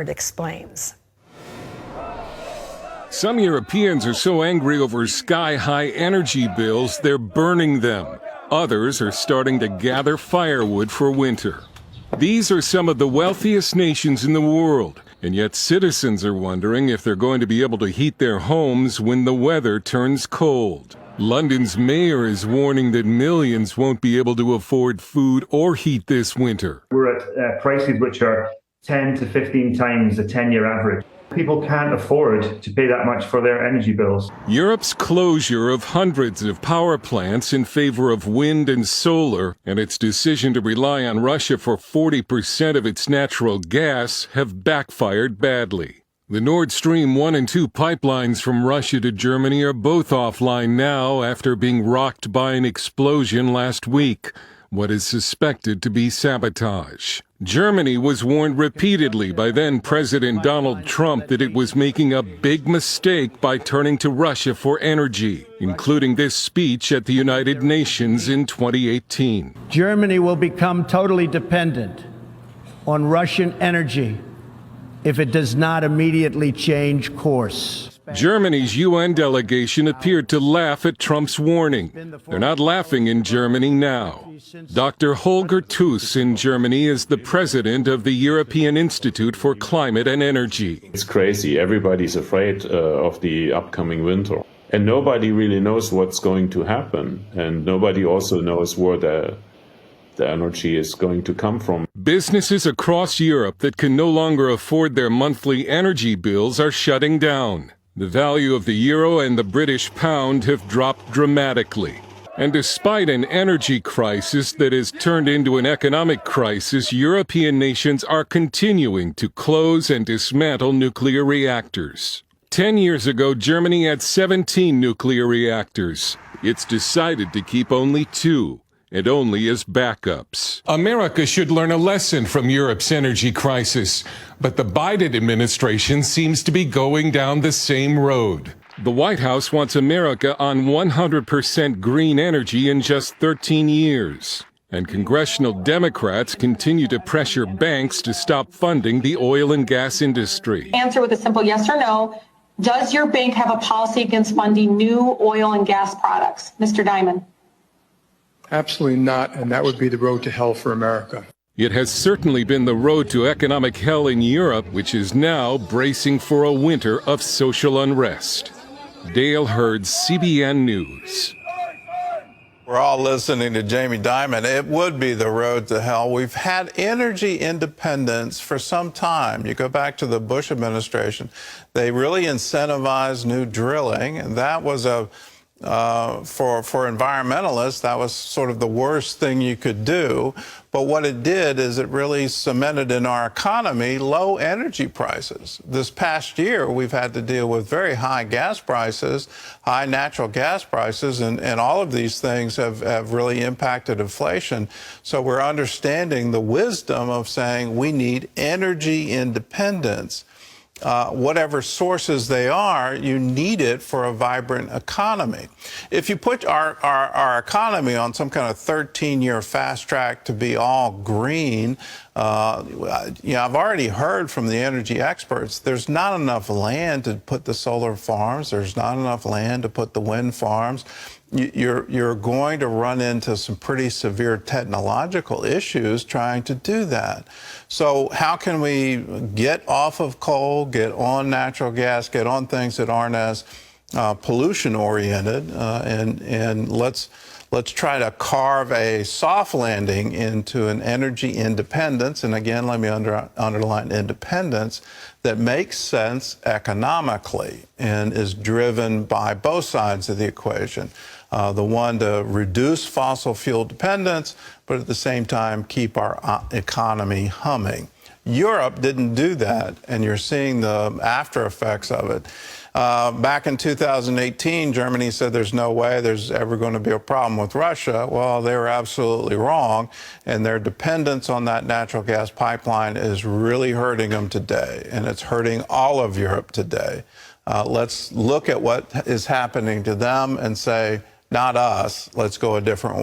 explains. Some Europeans are so angry over sky-high energy bills, they're burning them. Others are starting to gather firewood for winter. These are some of the wealthiest nations in the world, and yet citizens are wondering if they're going to be able to heat their homes when the weather turns cold. London's mayor is warning that millions won't be able to afford food or heat this winter. We're at prices which are 10 to 15 times the 10-year average. People can't afford to pay that much for their energy bills. Europe's closure of hundreds of power plants in favor of wind and solar and its decision to rely on Russia for 40% of its natural gas have backfired badly. The Nord Stream 1 and 2 pipelines from Russia to Germany are both offline now after being rocked by an explosion last week, what is suspected to be sabotage. Germany was warned repeatedly by then-President Donald Trump that it was making a big mistake by turning to Russia for energy, including this speech at the United Nations in 2018. Germany will become totally dependent on Russian energy if it does not immediately change course. Germany's UN delegation appeared to laugh at Trump's warning. They're not laughing in Germany now. Dr. Holger Tuss in Germany is the president of the European Institute for Climate and Energy. It's crazy. Everybody's afraid of the upcoming winter. And nobody really knows what's going to happen. And nobody also knows where the energy is going to come from. Businesses across Europe that can no longer afford their monthly energy bills are shutting down. The value of the euro and the British pound have dropped dramatically. And despite an energy crisis that has turned into an economic crisis, European nations are continuing to close and dismantle nuclear reactors. 10 years ago, Germany had 17 nuclear reactors. It's decided to keep only 2. And only as backups. America should learn a lesson from Europe's energy crisis, but the Biden administration seems to be going down the same road. The White House wants America on 100% green energy in just 13 years. And congressional Democrats continue to pressure banks to stop funding the oil and gas industry. Answer with a simple yes or no. Does your bank have a policy against funding new oil and gas products? Mr. Diamond. Absolutely not, and that would be the road to hell for America. It has certainly been the road to economic hell in Europe, which is now bracing for a winter of social unrest. Dale Hurd, CBN News. We're all listening to Jamie Dimon. It would be the road to hell. We've had energy independence for some time. You go back to the Bush administration. They really incentivized new drilling, and that was for environmentalists, that was sort of the worst thing you could do. But what it did is it really cemented in our economy low energy prices. This past year, we've had to deal with very high gas prices, high natural gas prices, and all of these things have really impacted inflation. So we're understanding the wisdom of saying we need energy independence. Whatever sources they are, you need it for a vibrant economy. If you put our economy on some kind of 13-year fast track to be all green, I've already heard from the energy experts, there's not enough land to put the solar farms. There's not enough land to put the wind farms. You're going to run into some pretty severe technological issues trying to do that. So how can we get off of coal, get on natural gas, get on things that aren't as pollution oriented, and let's try to carve a soft landing into an energy independence. And again, let me underline independence that makes sense economically and is driven by both sides of the equation. The one to reduce fossil fuel dependence, but at the same time keep our economy humming. Europe didn't do that, and you're seeing the after effects of it. Back in 2018, Germany said there's no way there's ever going to be a problem with Russia. Well, they were absolutely wrong, and their dependence on that natural gas pipeline is really hurting them today, and it's hurting all of Europe today. Let's look at what is happening to them and say, not us, let's go a different way.